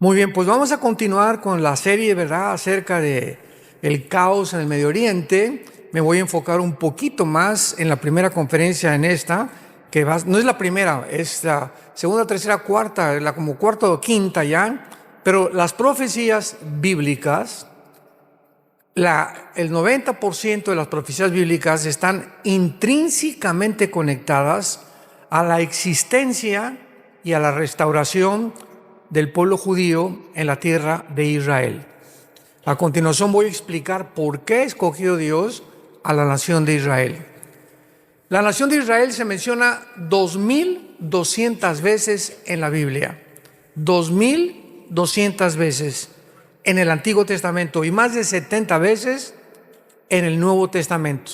Muy bien, pues vamos a continuar con la serie, ¿verdad?, acerca de el caos en el Medio Oriente. Me voy a enfocar un poquito más en la primera conferencia en esta, no es la primera, es la segunda, tercera, cuarta, como cuarta o quinta ya, pero las profecías bíblicas, el 90% de las profecías bíblicas están intrínsecamente conectadas a la existencia y a la restauración del pueblo judío en la tierra de Israel. A continuación voy a explicar por qué escogió Dios a la nación de Israel. La nación de Israel se menciona 2200 veces en la Biblia, 2200 veces en el Antiguo Testamento y más de 70 veces en el Nuevo Testamento.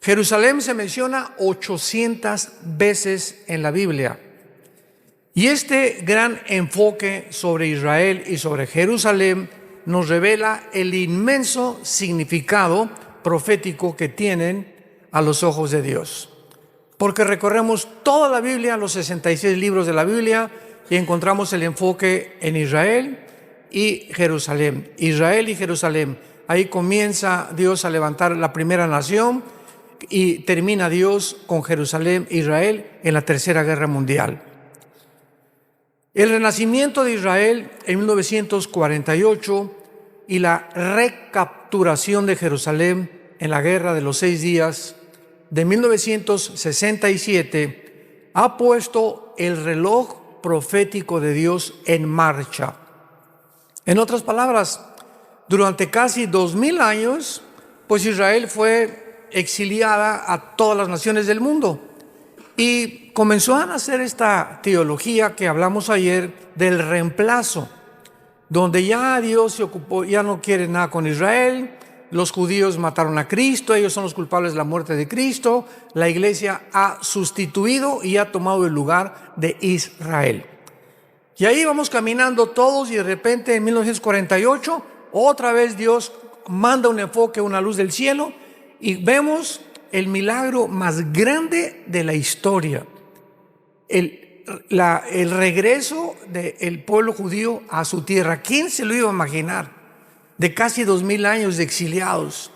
Jerusalén se menciona 800 veces en la Biblia. Y este gran enfoque sobre Israel y sobre Jerusalén nos revela el inmenso significado profético que tienen a los ojos de Dios. Porque recorremos toda la Biblia, los 66 libros de la Biblia, y encontramos el enfoque en Israel y Jerusalén. Israel y Jerusalén. Ahí comienza Dios a levantar la primera nación y termina Dios con Jerusalén e Israel en la Tercera Guerra Mundial. El renacimiento de Israel en 1948 y la recapturación de Jerusalén en la Guerra de los 6 Días de 1967 ha puesto el reloj profético de Dios en marcha. En otras palabras, durante casi 2000 años, pues Israel fue exiliada a todas las naciones del mundo. Y comenzó a nacer esta teología que hablamos ayer del reemplazo, donde ya Dios se ocupó, ya no quiere nada con Israel, los judíos mataron a Cristo, ellos son los culpables de la muerte de Cristo, la iglesia ha sustituido y ha tomado el lugar de Israel. Y ahí vamos caminando todos y de repente en 1948, otra vez Dios manda un enfoque, una luz del cielo y vemos el milagro más grande de la historia, el regreso del pueblo judío a su tierra. ¿Quién se lo iba a imaginar? De casi 2000 años de exiliados.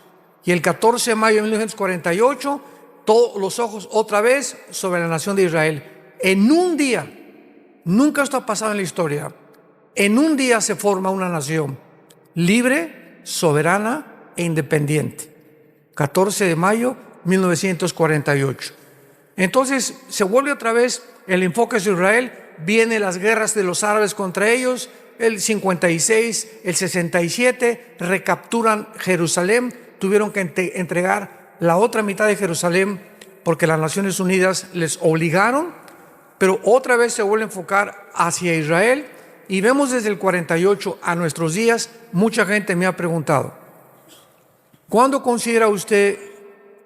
Y el 14 de mayo de 1948, todos los ojos otra vez sobre la nación de Israel. En un día, nunca esto ha pasado en la historia, en un día se forma una nación libre, soberana e independiente. 14 de mayo 1948. Entonces se vuelve otra vez el enfoque de Israel, vienen las guerras de los árabes contra ellos, el 56, el 67, recapturan Jerusalén, tuvieron que entregar la otra mitad de Jerusalén porque las Naciones Unidas les obligaron, pero otra vez se vuelve a enfocar hacia Israel y vemos desde el 48 a nuestros días. Mucha gente me ha preguntado, ¿cuándo considera usted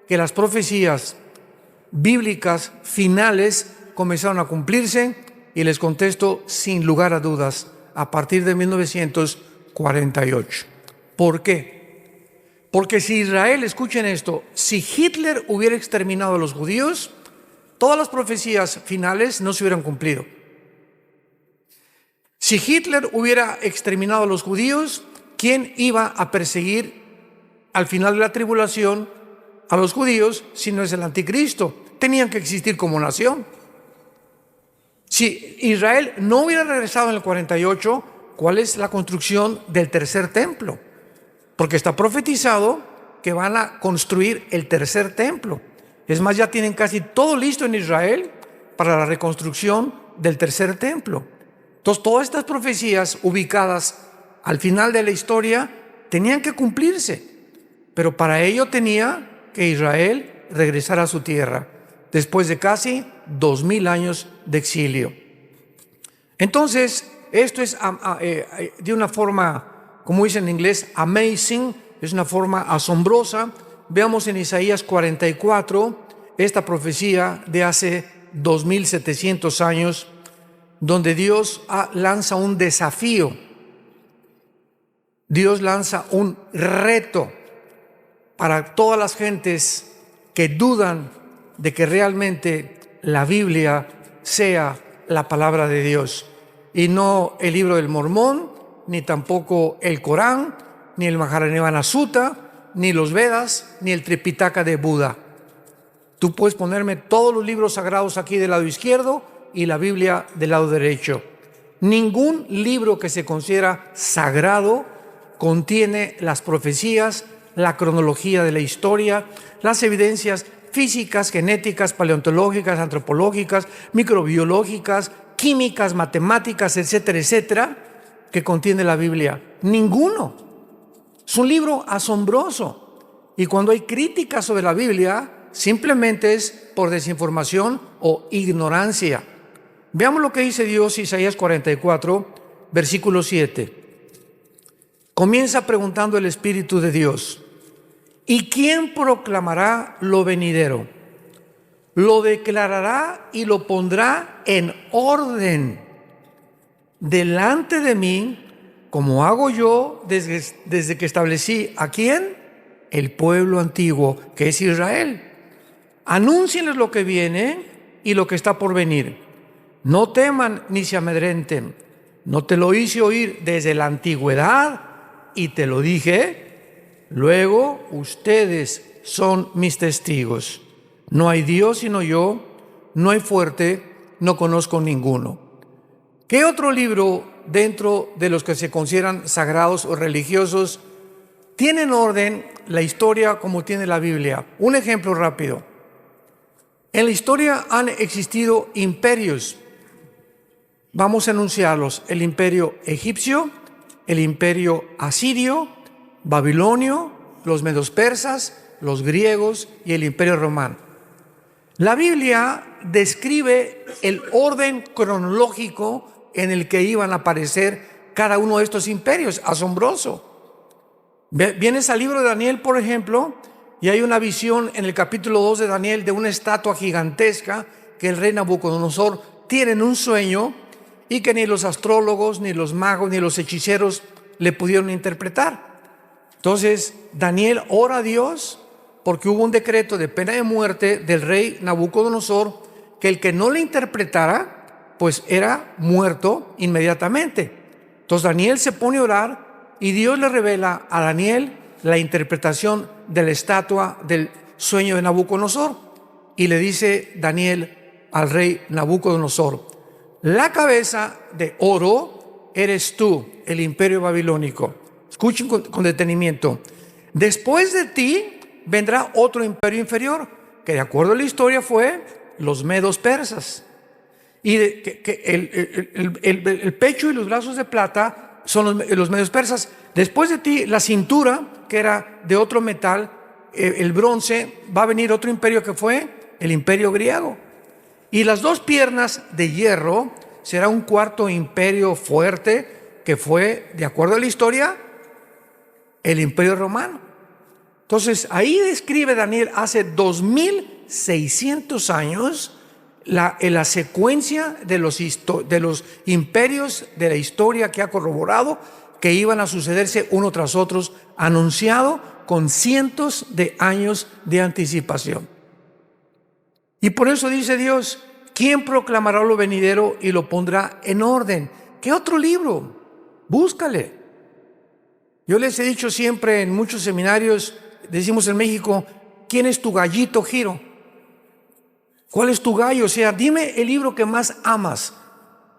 que las profecías bíblicas finales comenzaron a cumplirse? Y les contesto sin lugar a dudas, a partir de 1948. ¿Por qué? Porque si Israel, escuchen esto, si Hitler hubiera exterminado a los judíos, todas las profecías finales no se hubieran cumplido. Si Hitler hubiera exterminado a los judíos, ¿quién iba a perseguir al final de la tribulación a los judíos si no es el anticristo? Tenían que existir como nación. Si Israel no hubiera regresado en el 48, ¿cuál es la construcción del tercer templo? Porque está profetizado que van a construir el tercer templo. Es más, ya tienen casi todo listo en Israel para la reconstrucción del tercer templo. Entonces, todas estas profecías ubicadas al final de la historia tenían que cumplirse. Pero para ello tenía que Israel regresara a su tierra después de casi 2000 años de exilio. Entonces, esto es de una forma, como dicen en inglés, amazing, es una forma asombrosa. Veamos en Isaías 44, esta profecía de hace 2700 años, donde Dios lanza un desafío. Dios lanza un reto para todas las gentes que dudan de que realmente la Biblia sea la palabra de Dios. y no el libro del Mormón, ni tampoco el Corán, ni el Mahajanivana Sutta, ni los Vedas, ni el Tripitaka de Buda. Tú puedes ponerme todos los libros sagrados aquí del lado izquierdo y la Biblia del lado derecho. Ningún libro que se considera sagrado contiene las profecías, la cronología de la historia, las evidencias físicas, genéticas, paleontológicas, antropológicas, microbiológicas, químicas, matemáticas, etcétera, etcétera, que contiene la Biblia. Ninguno. Es un libro asombroso. Y cuando hay críticas sobre la Biblia, simplemente es por desinformación o ignorancia. Veamos lo que dice Dios, Isaías 44, versículo 7. Comienza preguntando el Espíritu de Dios: ¿y quién proclamará lo venidero? Lo declarará y lo pondrá en orden delante de mí, como hago yo desde que establecí ¿a quién? El pueblo antiguo, que es Israel. Anúncienles lo que viene y lo que está por venir. No teman ni se amedrenten. No te lo hice oír desde la antigüedad y te lo dije. Luego ustedes son mis testigos. No hay Dios sino yo, no hay fuerte, no conozco ninguno. ¿Qué otro libro dentro de los que se consideran sagrados o religiosos tiene en orden la historia como tiene la Biblia? Un ejemplo rápido. En la historia han existido imperios. Vamos a enunciarlos: el imperio egipcio, el imperio asirio, babilonio, los medos persas, los griegos y el imperio romano. La Biblia describe el orden cronológico en el que iban a aparecer cada uno de estos imperios. Asombroso. Vienes al libro de Daniel, por ejemplo, y hay una visión en el capítulo 2 de Daniel de una estatua gigantesca que el rey Nabucodonosor tiene en un sueño y que ni los astrólogos, ni los magos, ni los hechiceros le pudieron interpretar. Entonces Daniel ora a Dios porque hubo un decreto de pena de muerte del rey Nabucodonosor, que el que no le interpretara pues era muerto inmediatamente. Entonces Daniel se pone a orar y Dios le revela a Daniel la interpretación de la estatua del sueño de Nabucodonosor, y le dice Daniel al rey Nabucodonosor: la cabeza de oro eres tú, el imperio babilónico. Escuchen con detenimiento. Después de ti vendrá otro imperio inferior, que de acuerdo a la historia fue los medos persas. Y el pecho y los brazos de plata son los medos persas. Después de ti, la cintura, que era de otro metal, el bronce, va a venir otro imperio que fue el imperio griego. Y las dos piernas de hierro será un cuarto imperio fuerte, que fue, de acuerdo a la historia, el imperio romano. Entonces ahí describe Daniel hace 2600 años la secuencia de los imperios de la historia que ha corroborado que iban a sucederse uno tras otro, anunciado con cientos de años de anticipación. Y por eso dice Dios: ¿quién proclamará lo venidero y lo pondrá en orden? ¿Qué otro libro? Búscale. Yo les he dicho siempre en muchos seminarios, decimos en México: ¿quién es tu gallito, Giro? ¿Cuál es tu gallo? O sea, dime el libro que más amas.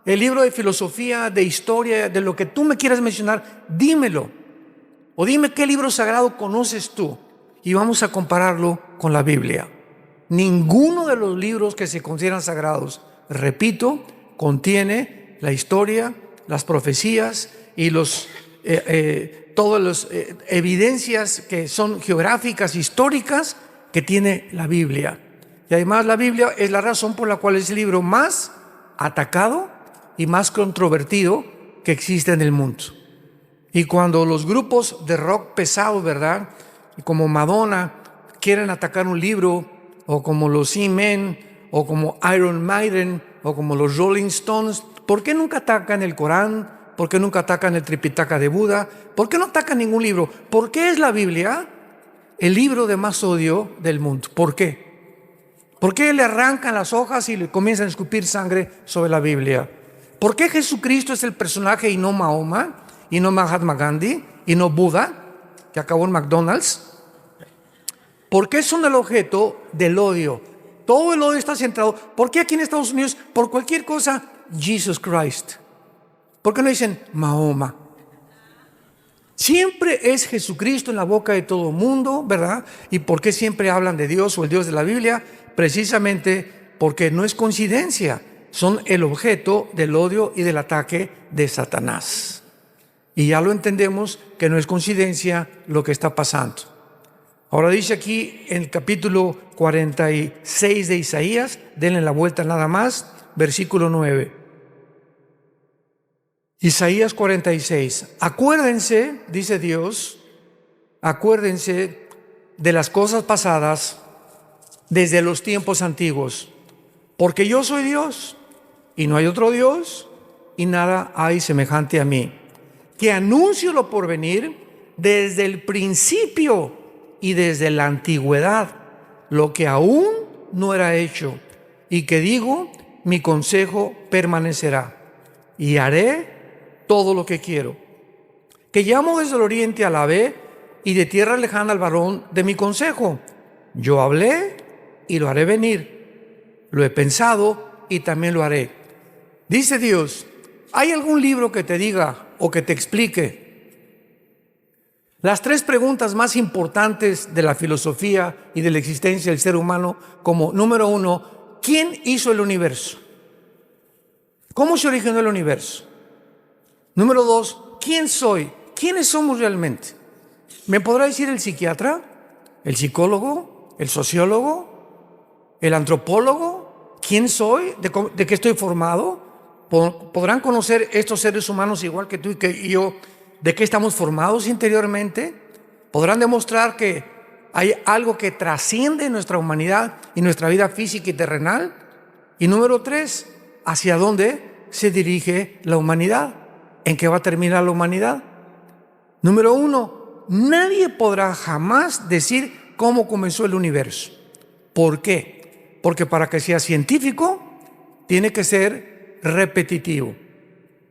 El libro de filosofía, de historia, de lo que tú me quieras mencionar, dímelo. O dime qué libro sagrado conoces tú. Y vamos a compararlo con la Biblia. Ninguno de los libros que se consideran sagrados, repito, contiene la historia, las profecías y todas las evidencias que son geográficas, históricas, que tiene la Biblia. Y además la Biblia es la razón por la cual es el libro más atacado y más controvertido que existe en el mundo. Y cuando los grupos de rock pesado, ¿verdad?, como Madonna, quieren atacar un libro, o como los He-Men, o como Iron Maiden, o como los Rolling Stones, ¿por qué nunca atacan el Corán? ¿Por qué nunca atacan el Tripitaka de Buda? ¿Por qué no atacan ningún libro? ¿Por qué es la Biblia el libro de más odio del mundo? ¿Por qué? ¿Por qué le arrancan las hojas y le comienzan a escupir sangre sobre la Biblia? ¿Por qué Jesucristo es el personaje y no Mahoma, y no Mahatma Gandhi, y no Buda, que acabó en McDonald's? ¿Por qué son el objeto del odio? Todo el odio está centrado. ¿Por qué aquí en Estados Unidos, por cualquier cosa, Jesus Christ? ¿Por qué no dicen Mahoma? Siempre es Jesucristo en la boca de todo el mundo, ¿verdad? ¿Y por qué siempre hablan de Dios o el Dios de la Biblia? Precisamente porque no es coincidencia. Son el objeto del odio y del ataque de Satanás. Y ya lo entendemos que no es coincidencia lo que está pasando. Ahora dice aquí en el capítulo 46 de Isaías, denle la vuelta nada más, versículo 9. Isaías 46. Acuérdense, dice Dios, acuérdense de las cosas pasadas desde los tiempos antiguos, porque yo soy Dios y no hay otro Dios y nada hay semejante a mí, que anuncio lo por venir desde el principio y desde la antigüedad, lo que aún no era hecho, y que digo, mi consejo permanecerá, y haré todo lo que quiero. Que llamo desde el oriente a la ve, y de tierra lejana al varón de mi consejo. Yo hablé y lo haré venir. Lo he pensado y también lo haré. Dice Dios, ¿hay algún libro que te diga o que te explique las tres preguntas más importantes de la filosofía y de la existencia del ser humano? Como número uno, ¿quién hizo el universo? ¿Cómo se originó el universo? Número dos, ¿quién soy? ¿Quiénes somos realmente? ¿Me podrá decir el psiquiatra, el psicólogo, el sociólogo, el antropólogo? ¿Quién soy? ¿De qué estoy formado? ¿Podrán conocer estos seres humanos igual que tú y que yo de qué estamos formados interiormente? ¿Podrán demostrar que hay algo que trasciende nuestra humanidad y nuestra vida física y terrenal? Y número tres, ¿hacia dónde se dirige la humanidad? ¿En qué va a terminar la humanidad? Número uno, nadie podrá jamás decir cómo comenzó el universo. ¿Por qué? Porque para que sea científico, tiene que ser repetitivo.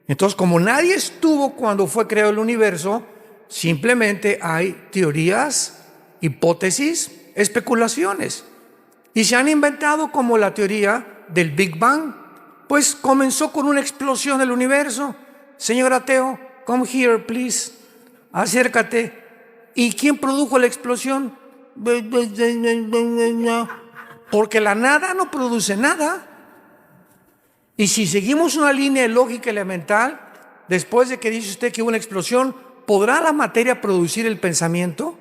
Entonces, como nadie estuvo cuando fue creado el universo, simplemente hay teorías, hipótesis, especulaciones. Y se han inventado como la teoría del Big Bang. Pues comenzó con una explosión del universo. Señor ateo, come here, please. Acércate. ¿Y quién produjo la explosión? Porque la nada no produce nada. Y si seguimos una línea de lógica elemental, después de que dice usted que hubo una explosión, ¿podrá la materia producir el pensamiento?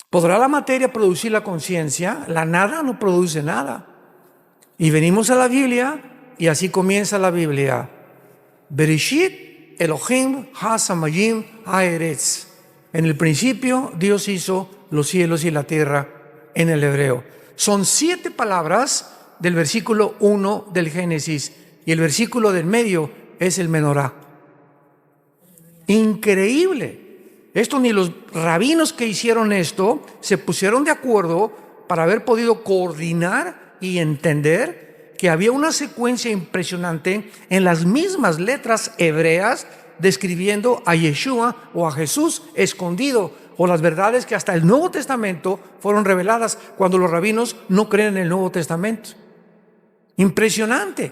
¿Podrá la materia producir la conciencia? La nada no produce nada. Y venimos a la Biblia y así comienza la Biblia. Bereshit Elohim ha-samayim ha-eretz. En el principio Dios hizo los cielos y la tierra en el hebreo. Son 7 palabras del versículo 1 del Génesis y el versículo del medio es el Menorá. Increíble. Esto ni los rabinos que hicieron esto se pusieron de acuerdo para haber podido coordinar y entender que había una secuencia impresionante en las mismas letras hebreas describiendo a Yeshua o a Jesús escondido, o las verdades que hasta el Nuevo Testamento fueron reveladas cuando los rabinos no creen en el Nuevo Testamento. Impresionante.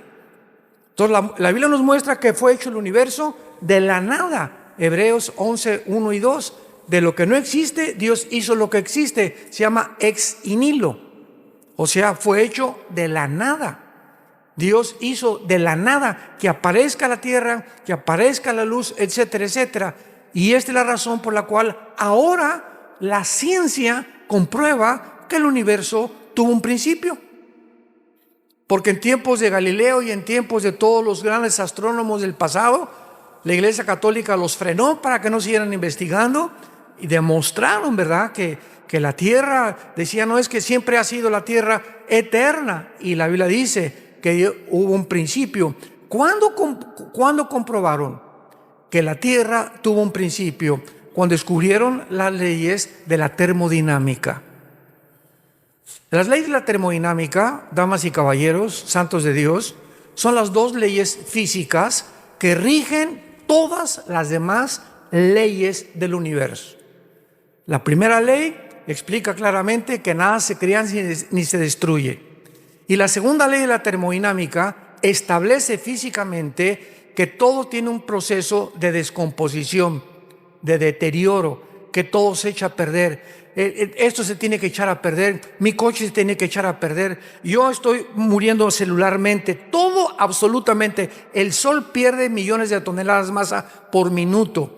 Entonces la Biblia nos muestra que fue hecho el universo de la nada. Hebreos 11, 1 y 2. De lo que no existe, Dios hizo lo que existe. Se llama ex nihilo. O sea, fue hecho de la nada. Dios hizo de la nada que aparezca la tierra, que aparezca la luz, etcétera, etcétera. Y esta es la razón por la cual ahora la ciencia comprueba que el universo tuvo un principio. Porque en tiempos de Galileo y en tiempos de todos los grandes astrónomos del pasado, la Iglesia Católica los frenó para que no siguieran investigando y demostraron, ¿verdad?, que la tierra, decía, no es que siempre ha sido la tierra eterna. Y la Biblia dice que hubo un principio. ¿Cuándo comprobaron que la tierra tuvo un principio? Cuando descubrieron las leyes de la termodinámica. Las leyes de la termodinámica, damas y caballeros, santos de Dios, son las dos leyes físicas que rigen todas las demás leyes del universo. La primera ley explica claramente que nada se crea ni se destruye. Y la segunda ley de la termodinámica establece físicamente que todo tiene un proceso de descomposición, de deterioro, que todo se echa a perder. Esto se tiene que echar a perder, mi coche se tiene que echar a perder, yo estoy muriendo celularmente, todo absolutamente. El sol pierde millones de toneladas de masa por minuto.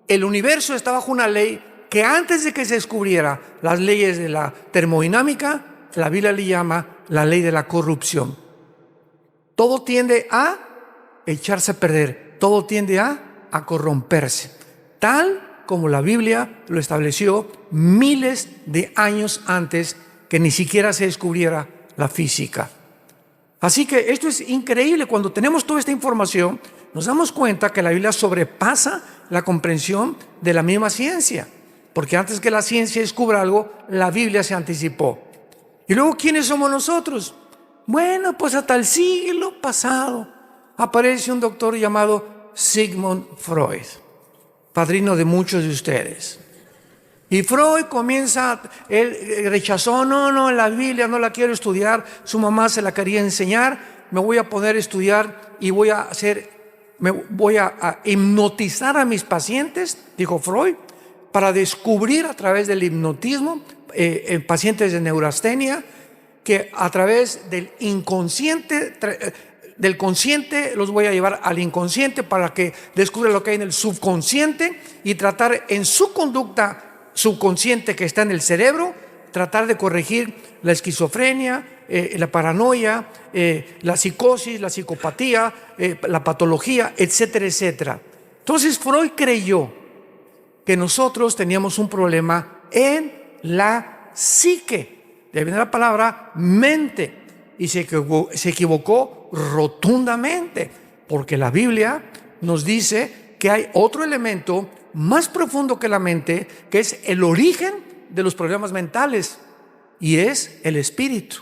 El universo está bajo una ley que antes de que se descubriera las leyes de la termodinámica, la Biblia le llama la ley de la corrupción. Todo tiende a echarse a perder, todo tiende a corromperse, tal como la Biblia lo estableció miles de años antes que ni siquiera se descubriera la física. Así que esto es increíble. Cuando tenemos toda esta información, nos damos cuenta que la Biblia sobrepasa la comprensión de la misma ciencia, porque antes que la ciencia descubra algo, la Biblia se anticipó. Y luego, ¿quiénes somos nosotros? Bueno, pues hasta el siglo pasado aparece un doctor llamado Sigmund Freud, padrino de muchos de ustedes. Y Freud comienza, él rechazó, no, la Biblia no la quiero estudiar, su mamá se la quería enseñar, me voy a poder estudiar y voy a hipnotizar a mis pacientes, dijo Freud, para descubrir a través del hipnotismo en pacientes de neurastenia, que a través del inconsciente, del consciente los voy a llevar al inconsciente para que descubra lo que hay en el subconsciente y tratar en su conducta subconsciente que está en el cerebro, tratar de corregir la esquizofrenia, la paranoia, la psicosis, la psicopatía, la patología, etcétera, etcétera. Entonces Freud creyó que nosotros teníamos un problema en la psique. De ahí viene la palabra mente, y se equivocó rotundamente, porque la Biblia nos dice que hay otro elemento más profundo que la mente, que es el origen de los problemas mentales, y es el espíritu.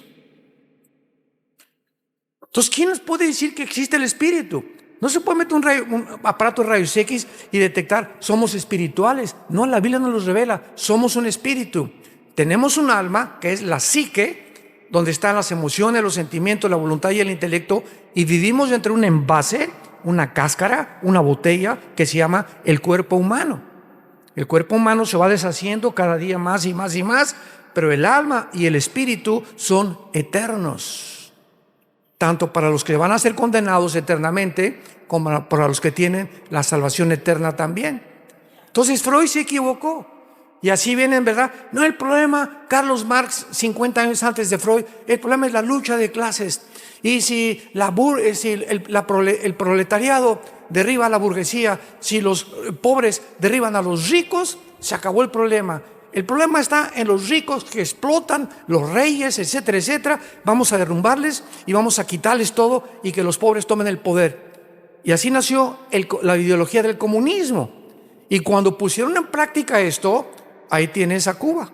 Entonces, ¿quién nos puede decir que existe el espíritu? No se puede meter un aparato de rayos X y detectar, somos espirituales. No, la Biblia nos lo revela, somos un espíritu. Tenemos un alma, que es la psique, donde están las emociones, los sentimientos, la voluntad y el intelecto, y vivimos dentro de un envase, una cáscara, una botella, que se llama el cuerpo humano. El cuerpo humano se va deshaciendo cada día más y más y más, pero el alma y el espíritu son eternos, tanto para los que van a ser condenados eternamente, como para los que tienen la salvación eterna también. Entonces Freud se equivocó. Y así vienen, ¿verdad? No, el problema, Carlos Marx, 50 años antes de Freud, el problema es la lucha de clases. Y si el proletariado derriba a la burguesía, si los pobres derriban a los ricos, se acabó el problema. El problema está en los ricos que explotan, los reyes, etcétera, etcétera. Vamos a derrumbarles y vamos a quitarles todo y que los pobres tomen el poder. Y así nació la ideología del comunismo. Y cuando pusieron en práctica esto, ahí tienes a Cuba.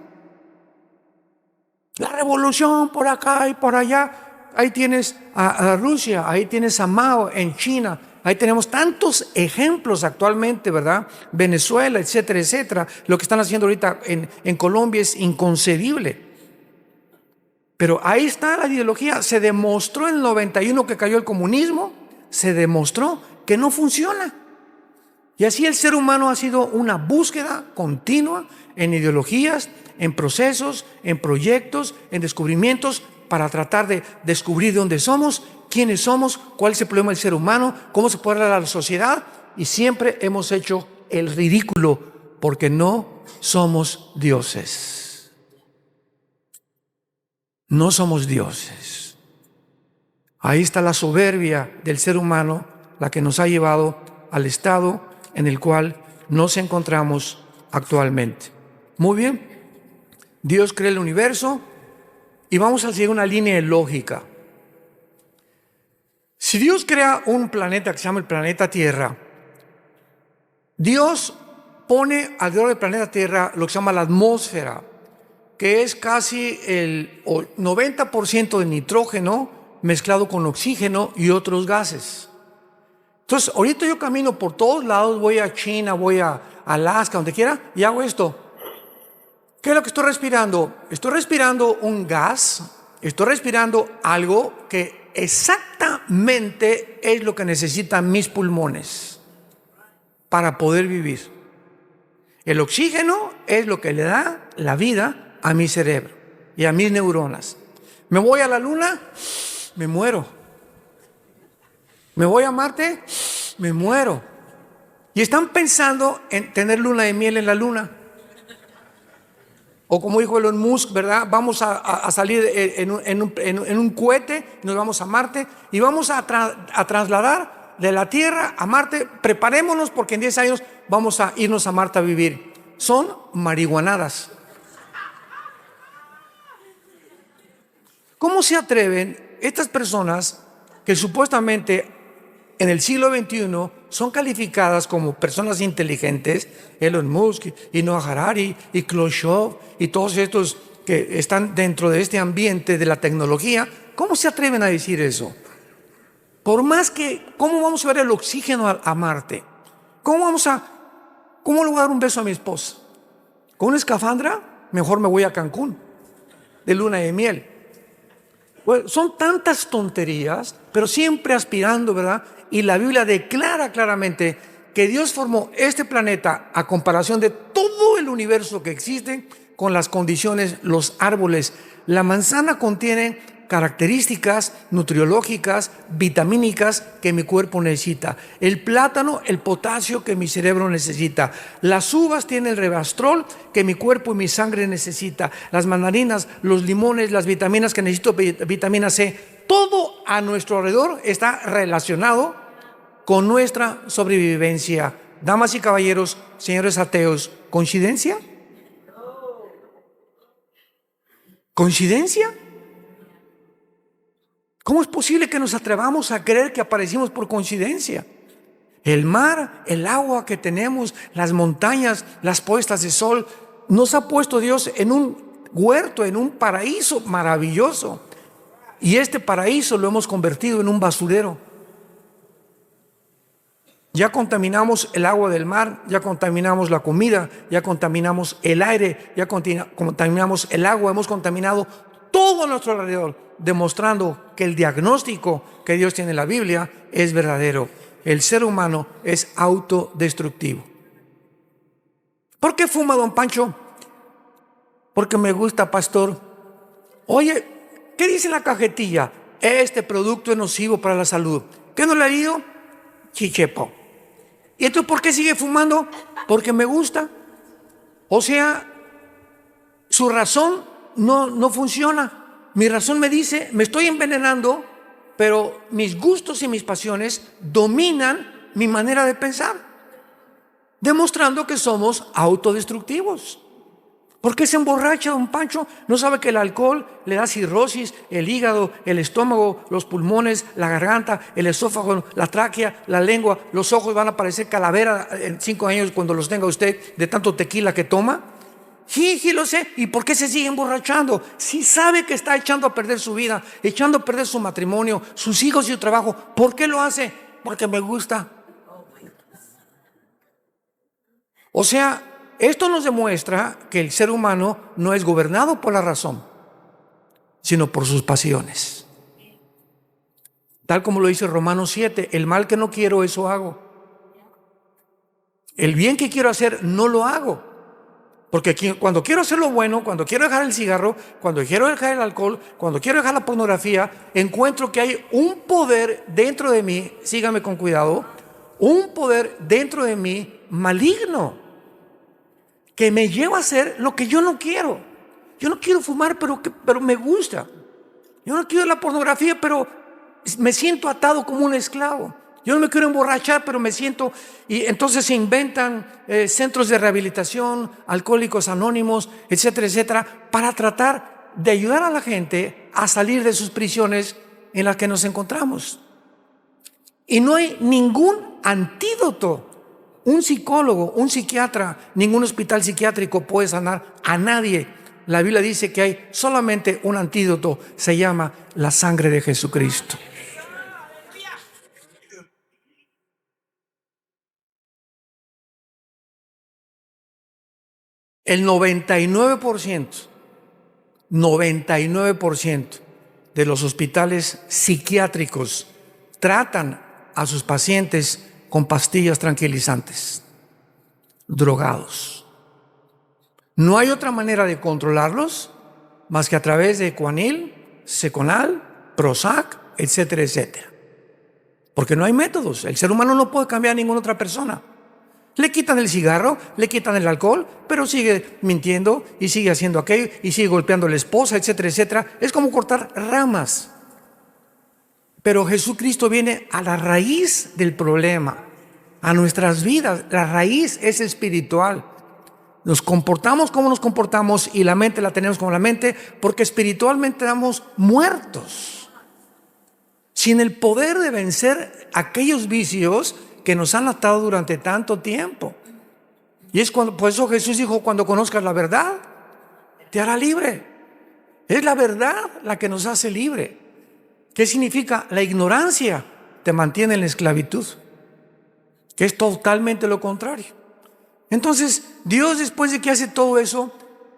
La revolución por acá y por allá. Ahí tienes a Rusia, ahí tienes a Mao en China. Ahí tenemos tantos ejemplos actualmente, ¿verdad? Venezuela, etcétera, etcétera. Lo que están haciendo ahorita en Colombia es inconcebible. Pero ahí está la ideología. Se demostró en el 91 que cayó el comunismo. Se demostró que no funciona. Y así el ser humano ha sido una búsqueda continua en ideologías, en procesos, en proyectos, en descubrimientos, para tratar de descubrir de dónde somos, quiénes somos, cuál es el problema del ser humano, cómo se puede hablar a la sociedad. Y siempre hemos hecho el ridículo porque no somos dioses. No somos dioses. Ahí está la soberbia del ser humano, la que nos ha llevado al estado en el cual nos encontramos actualmente. Muy bien, Dios crea el universo y vamos a seguir una línea de lógica. Si Dios crea un planeta que se llama el planeta Tierra, Dios pone alrededor del planeta Tierra lo que se llama la atmósfera, que es casi el 90% de nitrógeno mezclado con oxígeno y otros gases. Entonces, ahorita yo camino por todos lados, voy a China, voy a Alaska, donde quiera, y hago esto. ¿Qué es lo que estoy respirando? Estoy respirando un gas, estoy respirando algo que exactamente es lo que necesitan mis pulmones para poder vivir. El oxígeno es lo que le da la vida a mi cerebro y a mis neuronas. Me voy a la luna, me muero. Me voy a Marte, me muero. Y están pensando en tener luna de miel en la luna. O como dijo Elon Musk, ¿verdad? Vamos a salir en un cohete, nos vamos a Marte y vamos a trasladar de la Tierra a Marte. Preparémonos porque en 10 años vamos a irnos a Marte a vivir. Son marihuanadas. ¿Cómo se atreven estas personas que supuestamente en el siglo XXI son calificadas como personas inteligentes, Elon Musk y Noah Harari y Klaus Schwab y todos estos que están dentro de este ambiente de la tecnología? ¿Cómo se atreven a decir eso? Por más que, ¿cómo vamos a ver el oxígeno a Marte? ¿Cómo le voy a dar un beso a mi esposa? ¿Con una escafandra? Mejor me voy a Cancún, de luna de miel. Bueno, son tantas tonterías, pero siempre aspirando, ¿verdad? Y la Biblia declara claramente que Dios formó este planeta a comparación de todo el universo que existe con las condiciones, los árboles. La manzana contiene características nutriológicas, vitamínicas que mi cuerpo necesita. El plátano, el potasio que mi cerebro necesita. Las uvas tienen el resveratrol que mi cuerpo y mi sangre necesita. Las mandarinas, los limones, las vitaminas que necesito, vitamina C. Todo a nuestro alrededor está relacionado con nuestra sobrevivencia. Damas y caballeros, señores ateos, ¿coincidencia? ¿Coincidencia? ¿Cómo es posible que nos atrevamos a creer que aparecimos por coincidencia? El mar, el agua que tenemos, las montañas, las puestas de sol, nos ha puesto Dios en un huerto, en un paraíso maravilloso. Y este paraíso lo hemos convertido en un basurero. Ya contaminamos el agua del mar, ya contaminamos la comida, ya contaminamos el aire, ya contaminamos el agua, hemos contaminado todo a nuestro alrededor, demostrando que el diagnóstico que Dios tiene en la Biblia es verdadero. El ser humano es autodestructivo. ¿Por qué fuma, don Pancho? Porque me gusta, pastor. Oye, ¿qué dice la cajetilla? Este producto es nocivo para la salud. ¿Qué no le ha leído? Chichepo. ¿Y entonces por qué sigue fumando? Porque me gusta. O sea, su razón no funciona. Mi razón me dice, me estoy envenenando, pero mis gustos y mis pasiones dominan mi manera de pensar, demostrando que somos autodestructivos. ¿Por qué se emborracha, don Pancho? ¿No sabe que el alcohol le da cirrosis, el hígado, el estómago, los pulmones, la garganta, el esófago, la tráquea, la lengua, los ojos van a parecer calavera en 5 años cuando los tenga usted de tanto tequila que toma? Sí, lo sé. ¿Y por qué se sigue emborrachando? Si sabe que está echando a perder su vida, echando a perder su matrimonio, sus hijos y su trabajo, ¿por qué lo hace? Porque me gusta. O sea, esto nos demuestra que el ser humano no es gobernado por la razón, sino por sus pasiones. Tal como lo dice Romanos 7, el mal que no quiero, eso hago. El bien que quiero hacer, no lo hago. Porque cuando quiero hacer lo bueno, cuando quiero dejar el cigarro, cuando quiero dejar el alcohol, cuando quiero dejar la pornografía, encuentro que hay un poder dentro de mí, sígame con cuidado, un poder dentro de mí maligno, que me lleva a hacer lo que yo no quiero. Yo no quiero fumar, pero me gusta. Yo no quiero la pornografía, pero me siento atado como un esclavo. Yo no me quiero emborrachar, pero me siento... Y entonces se inventan centros de rehabilitación, alcohólicos anónimos, etcétera, etcétera, para tratar de ayudar a la gente a salir de sus prisiones en las que nos encontramos. Y no hay ningún antídoto. Un psicólogo, un psiquiatra, ningún hospital psiquiátrico puede sanar a nadie la Biblia dice que hay solamente un antídoto, se llama la sangre de Jesucristo. El 99% de los hospitales psiquiátricos tratan a sus pacientes con pastillas tranquilizantes, drogados. No hay otra manera de controlarlos más que a través de Cuanil, Seconal, Prozac, etcétera, etcétera. Porque no hay métodos. El ser humano no puede cambiar a ninguna otra persona. Le quitan el cigarro, le quitan el alcohol, pero sigue mintiendo y sigue haciendo aquello y sigue golpeando a la esposa, etcétera, etcétera. Es como cortar ramas. Pero Jesucristo viene a la raíz del problema, a nuestras vidas. La raíz es espiritual. Nos comportamos como nos comportamos y la mente la tenemos como la mente porque espiritualmente estamos muertos. Sin el poder de vencer aquellos vicios que nos han atado durante tanto tiempo. Y es por eso Jesús dijo, cuando conozcas la verdad, te hará libre. Es la verdad la que nos hace libre. ¿Qué significa? La ignorancia te mantiene en la esclavitud, que es totalmente lo contrario. Entonces, Dios, después de que hace todo eso,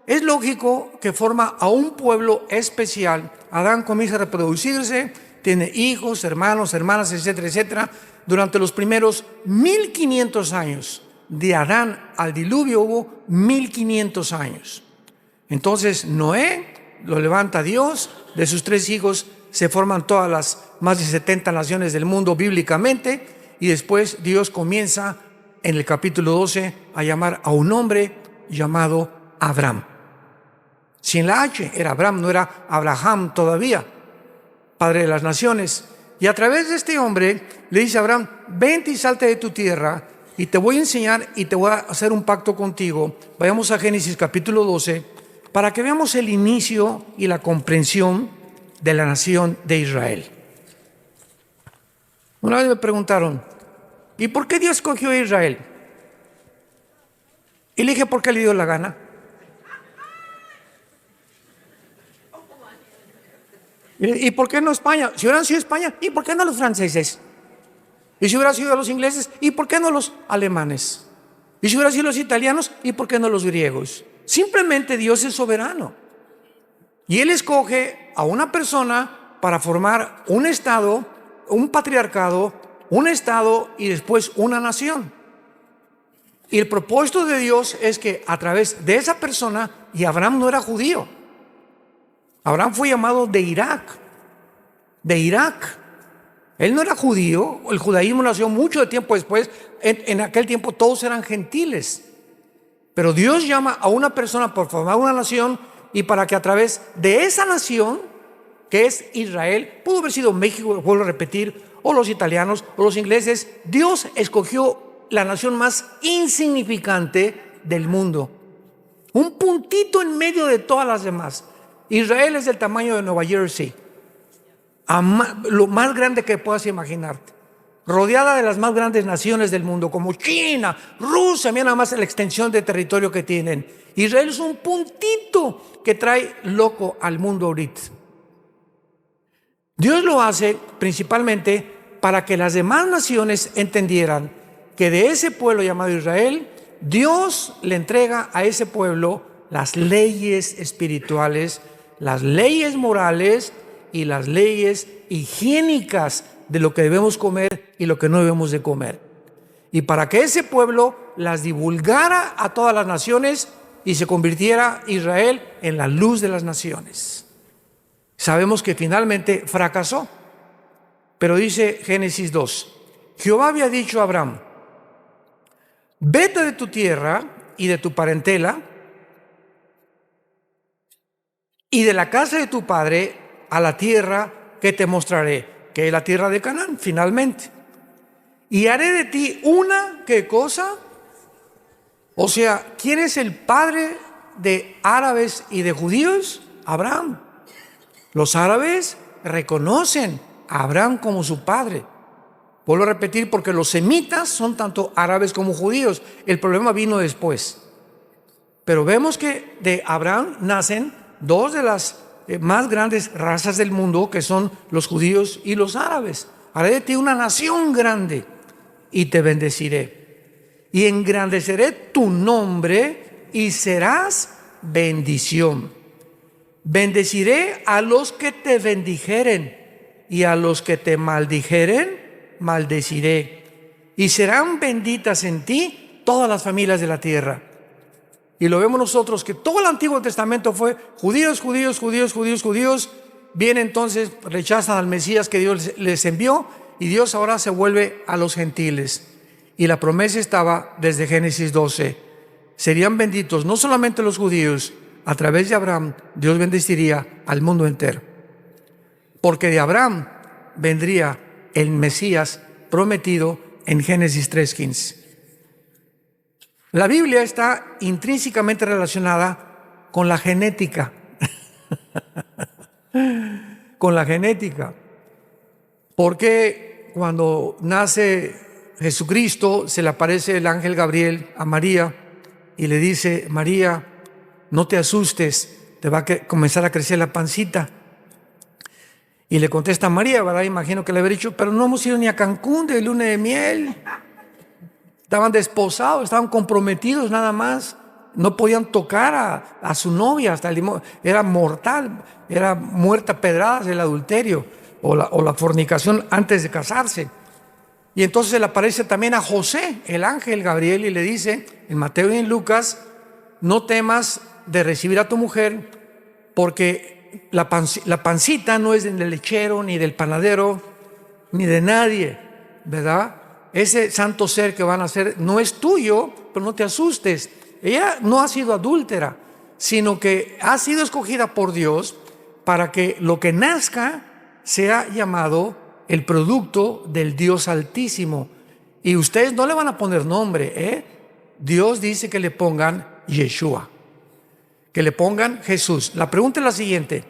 es lógico que forma a un pueblo especial. Adán comienza a reproducirse, tiene hijos, hermanos, hermanas, etcétera, etcétera. Durante los primeros 1500 años, de Adán al diluvio hubo 1500 años. Entonces Noé lo levanta Dios, de sus 3 hijos se forman todas las más de 70 naciones del mundo bíblicamente, y después Dios comienza en el capítulo 12 a llamar a un hombre llamado Abraham. Sin la H, era Abraham, no era Abraham todavía, padre de las naciones. Y a través de este hombre le dice a Abraham, vente y salte de tu tierra y te voy a enseñar y te voy a hacer un pacto contigo. Vayamos a Génesis capítulo 12 para que veamos el inicio y la comprensión de la nación de Israel. Una vez me preguntaron, ¿y por qué Dios escogió a Israel? Y le dije, ¿por qué le dio la gana? ¿Y por qué no España? Si hubieran sido España, ¿y por qué no los franceses? Y si hubieran sido los ingleses, ¿y por qué no los alemanes? Y si hubieran sido los italianos, ¿y por qué no los griegos? Simplemente Dios es soberano. Y Él escoge a una persona para formar un estado, un patriarcado, un estado y después una nación. Y el propósito de Dios es que a través de esa persona, y Abraham no era judío, Abraham fue llamado de Irak. Él no era judío, el judaísmo nació mucho tiempo después. En aquel tiempo todos eran gentiles. Pero Dios llama a una persona por formar una nación y para que a través de esa nación, que es Israel, pudo haber sido México, vuelvo a repetir, o los italianos, o los ingleses, Dios escogió la nación más insignificante del mundo. Un puntito en medio de todas las demás. Israel es del tamaño de Nueva Jersey, lo más grande que puedas imaginarte, rodeada de las más grandes naciones del mundo, como China, Rusia, mira nada más la extensión de territorio que tienen. Israel es un puntito que trae loco al mundo ahorita. Dios lo hace principalmente para que las demás naciones entendieran que de ese pueblo llamado Israel, Dios le entrega a ese pueblo las leyes espirituales, las leyes morales y las leyes higiénicas de lo que debemos comer y lo que no debemos de comer. Y para que ese pueblo las divulgara a todas las naciones y se convirtiera Israel en la luz de las naciones. Sabemos que finalmente fracasó, pero dice Génesis 2, Jehová había dicho a Abraham, vete de tu tierra y de tu parentela y de la casa de tu padre a la tierra que te mostraré, que es la tierra de Canaán, finalmente. Y haré de ti una, ¿qué cosa? O sea, ¿quién es el padre de árabes y de judíos? Abraham. Los árabes reconocen a Abraham como su padre. Vuelvo a repetir, porque los semitas son tanto árabes como judíos. El problema vino después. Pero vemos que de Abraham nacen dos de las más grandes razas del mundo, que son los judíos y los árabes. Haré de ti una nación grande y te bendeciré. Y engrandeceré tu nombre y serás bendición. Bendeciré a los que te bendijeren y a los que te maldijeren, maldeciré. Y serán benditas en ti todas las familias de la tierra. Y lo vemos nosotros que todo el Antiguo Testamento fue judíos, judíos, judíos, judíos, judíos. Viene entonces, rechazan al Mesías que Dios les envió, y Dios ahora se vuelve a los gentiles. Y la promesa estaba desde Génesis 12. Serían benditos no solamente los judíos, a través de Abraham Dios bendeciría al mundo entero. Porque de Abraham vendría el Mesías prometido en Génesis 3:15. La Biblia está intrínsecamente relacionada con la genética. Con la genética. Porque cuando nace Jesucristo, se le aparece el ángel Gabriel a María y le dice: María, no te asustes, te va a comenzar a crecer la pancita. Y le contesta María, ¿verdad? Imagino que le habría dicho: pero no hemos ido ni a Cancún de luna de miel. Estaban desposados, estaban comprometidos nada más. No podían tocar a su novia, hasta era mortal, era muerta a pedradas el adulterio o la fornicación antes de casarse. Y entonces se le aparece también a José, el ángel Gabriel, y le dice en Mateo y en Lucas: no temas de recibir a tu mujer, porque la pancita no es del lechero, ni del panadero, ni de nadie, ¿verdad? Ese santo ser que van a hacer no es tuyo, pero no te asustes. Ella no ha sido adúltera, sino que ha sido escogida por Dios para que lo que nazca sea llamado el producto del Dios Altísimo. Y ustedes no le van a poner nombre, ¿eh? Dios dice que le pongan Yeshua, que le pongan Jesús. La pregunta es la siguiente: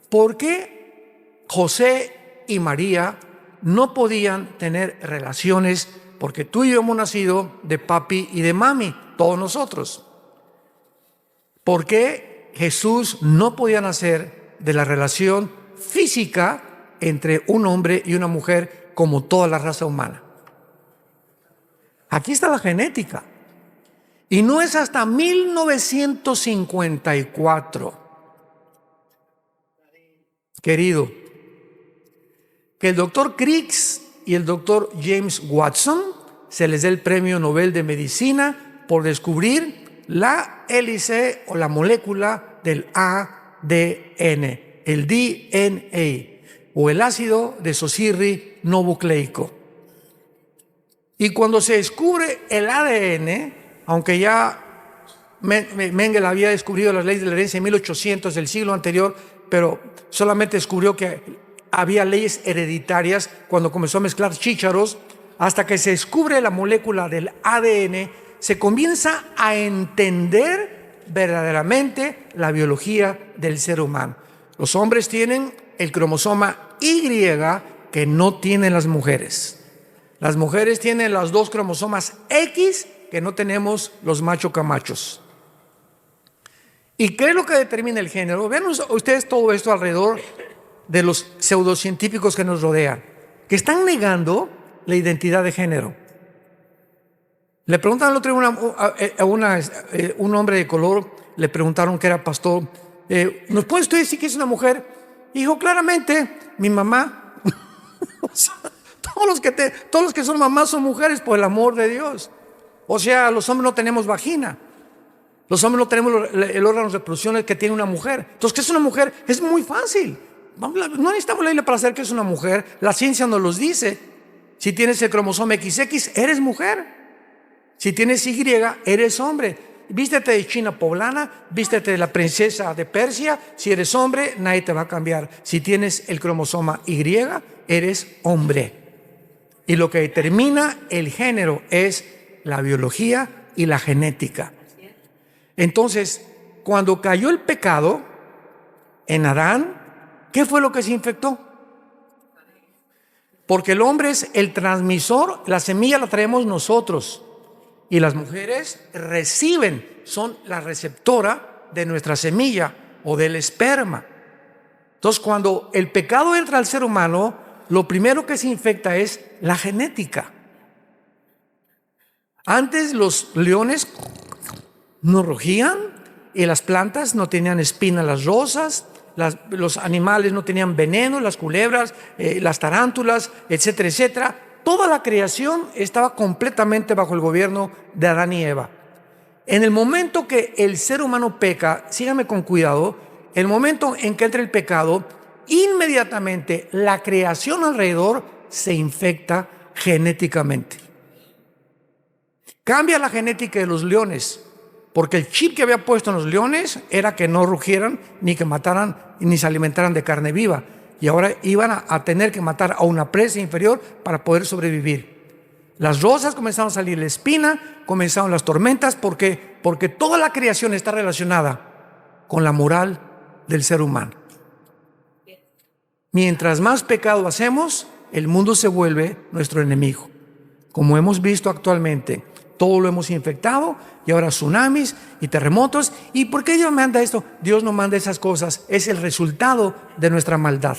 ¿por qué José y María no podían tener relaciones? Porque tú y yo hemos nacido de papi y de mami, todos nosotros. ¿Por qué Jesús no podía nacer de la relación física entre un hombre y una mujer como toda la raza humana? Aquí está la genética. Y no es hasta 1954, querido, que el doctor Crick y el doctor James Watson se les dé el premio Nobel de Medicina por descubrir la hélice o la molécula del ADN, el DNA, o el ácido desoxirribonucleico. Y cuando se descubre el ADN, aunque ya Mengele había descubrido las leyes de la herencia en 1800 del siglo anterior, pero solamente descubrió que había leyes hereditarias cuando comenzó a mezclar chícharos. Hasta que se descubre la molécula del ADN, se comienza a entender verdaderamente la biología del ser humano. Los hombres tienen el cromosoma Y que no tienen las mujeres. Las mujeres tienen las dos cromosomas X que no tenemos los macho camachos. ¿Y qué es lo que determina el género? Vean ustedes todo esto alrededor de los pseudocientíficos que nos rodean, que están negando la identidad de género. Le preguntan al otro un hombre de color, le preguntaron que era pastor: ¿nos puede usted decir que es una mujer? Y dijo claramente: mi mamá. O sea, todos los que son mamás son mujeres, por el amor de Dios. O sea, los hombres no tenemos vagina. Los hombres no tenemos el órgano de reproducción que tiene una mujer. Entonces, ¿qué es una mujer? Es muy fácil. No necesitamos la Biblia para saber que es una mujer. La ciencia nos los dice. Si tienes el cromosoma XX, eres mujer. Si tienes Y, eres hombre. Vístete de china poblana, vístete de la princesa de Persia. Si eres hombre, nadie te va a cambiar. Si tienes el cromosoma Y, eres hombre. Y lo que determina el género es la biología y la genética. Entonces, cuando cayó el pecado en Adán, ¿qué fue lo que se infectó? Porque el hombre es el transmisor, la semilla la traemos nosotros. y las mujeres reciben, son la receptora de nuestra semilla o del esperma. Entonces, cuando el pecado entra al ser humano, lo primero que se infecta es la genética. Antes los leones no rugían y las plantas no tenían espinas, las rosas, los animales no tenían veneno, las culebras, las tarántulas, etcétera, etcétera. Toda la creación estaba completamente bajo el gobierno de Adán y Eva. En el momento que el ser humano peca, síganme con cuidado, el momento en que entra el pecado, inmediatamente la creación alrededor se infecta genéticamente. Cambia la genética de los leones, porque el chip que había puesto en los leones era que no rugieran, ni que mataran, ni se alimentaran de carne viva. Y ahora iban a tener que matar a una presa inferior para poder sobrevivir. Las rosas comenzaron a salir la espina, comenzaron las tormentas, porque toda la creación está relacionada con la moral del ser humano. Mientras más pecado hacemos, el mundo se vuelve nuestro enemigo. Como hemos visto actualmente, todo lo hemos infectado y ahora tsunamis y terremotos. ¿Y por qué Dios manda esto? Dios no manda esas cosas, es el resultado de nuestra maldad.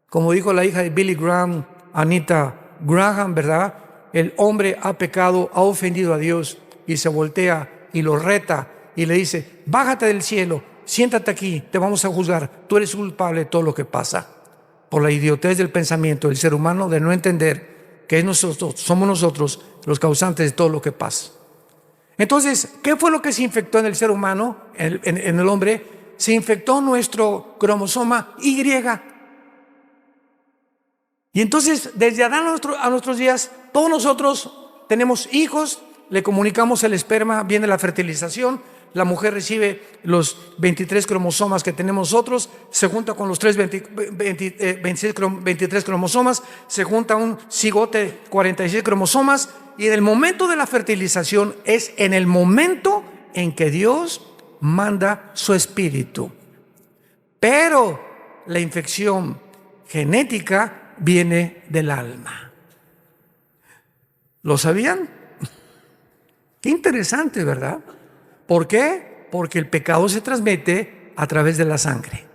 Como dijo la hija de Billy Graham, Anita Graham, ¿verdad? El hombre ha pecado, ha ofendido a Dios y se voltea y lo reta y le dice: bájate del cielo, siéntate aquí, te vamos a juzgar, tú eres culpable de todo lo que pasa. Por la idiotez del pensamiento del ser humano de no entender que somos nosotros los causantes de todo lo que pasa. Entonces, ¿qué fue lo que se infectó en el ser humano, en el hombre? Se infectó nuestro cromosoma Y. Y entonces, desde Adán a nuestros días, todos nosotros tenemos hijos, le comunicamos el esperma, viene la fertilización, la mujer recibe los 23 cromosomas que tenemos nosotros, se junta con los 23 cromosomas, se junta un cigote, 46 cromosomas, y en el momento de la fertilización es en el momento en que Dios manda su espíritu. Pero la infección genética viene del alma. ¿Lo sabían? Qué interesante, ¿verdad? ¿Por qué? Porque el pecado se transmite a través de la sangre.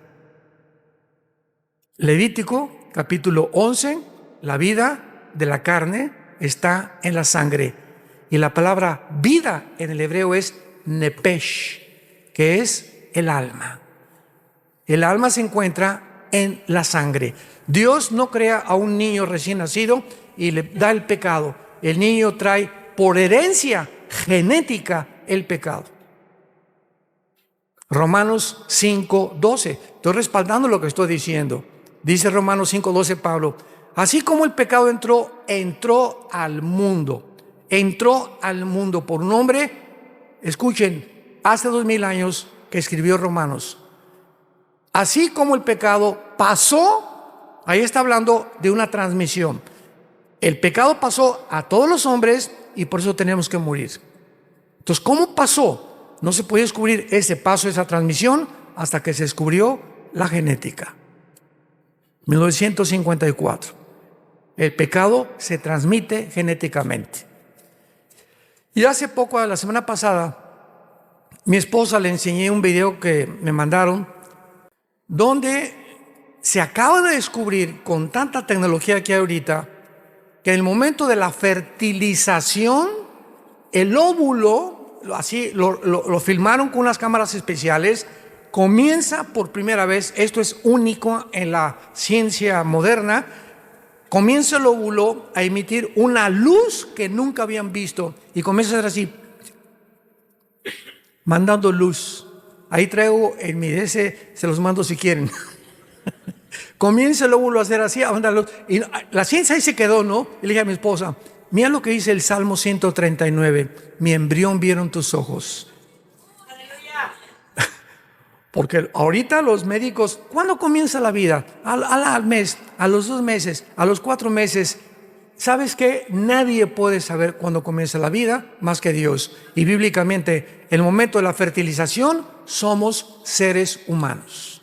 Levítico capítulo 11, la vida de la carne está en la sangre. Y la palabra vida en el hebreo es nepesh, que es el alma. El alma se encuentra en la sangre. Dios no crea a un niño recién nacido y le da el pecado. El niño trae por herencia genética el pecado. Romanos 5:12. Estoy respaldando lo que estoy diciendo. Dice Romanos 5:12 Pablo: así como el pecado entró al mundo por un hombre, escuchen, hace 2000 años que escribió Romanos. Así como el pecado pasó, ahí está hablando de una transmisión. El pecado pasó a todos los hombres y por eso tenemos que morir. Entonces, ¿cómo pasó? No se podía descubrir ese paso, esa transmisión, hasta que se descubrió la genética. 1954. El pecado se transmite genéticamente. Y hace poco, la semana pasada, mi esposa le enseñé un video que me mandaron, donde se acaba de descubrir, con tanta tecnología que hay ahorita, que en el momento de la fertilización, el óvulo, así lo filmaron con unas cámaras especiales, comienza por primera vez, esto es único en la ciencia moderna, comienza el óvulo a emitir una luz que nunca habían visto y comienza a ser así, mandando luz. Ahí traigo en mi DS, se los mando si quieren. Comienza el óvulo a hacer así, a mandar luz. Y la ciencia ahí se quedó, ¿no? Y le dije a mi esposa: mira lo que dice el Salmo 139, mi embrión vieron tus ojos. Porque ahorita los médicos, ¿cuándo comienza la vida? Al mes, a los 2 meses, a los 4 meses. ¿Sabes qué? Nadie puede saber cuándo comienza la vida más que Dios. Y bíblicamente, el momento de la fertilización, somos seres humanos.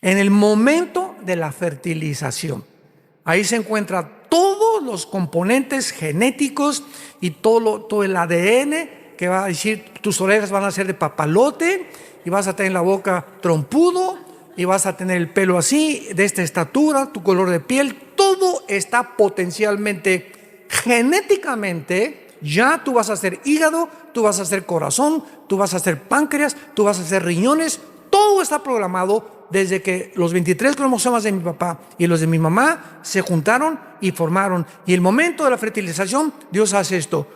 En el momento de la fertilización, ahí se encuentra todos los componentes genéticos y todo el ADN que va a decir, tus orejas van a ser de papalote y vas a tener la boca trompudo y vas a tener el pelo así, de esta estatura, tu color de piel, todo está potencialmente, genéticamente, ya tú vas a ser hígado, tú vas a ser corazón, tú vas a ser páncreas, tú vas a ser riñones, todo está programado desde que los 23 cromosomas de mi papá y los de mi mamá se juntaron y formaron. Y el momento de la fertilización, Dios hace esto.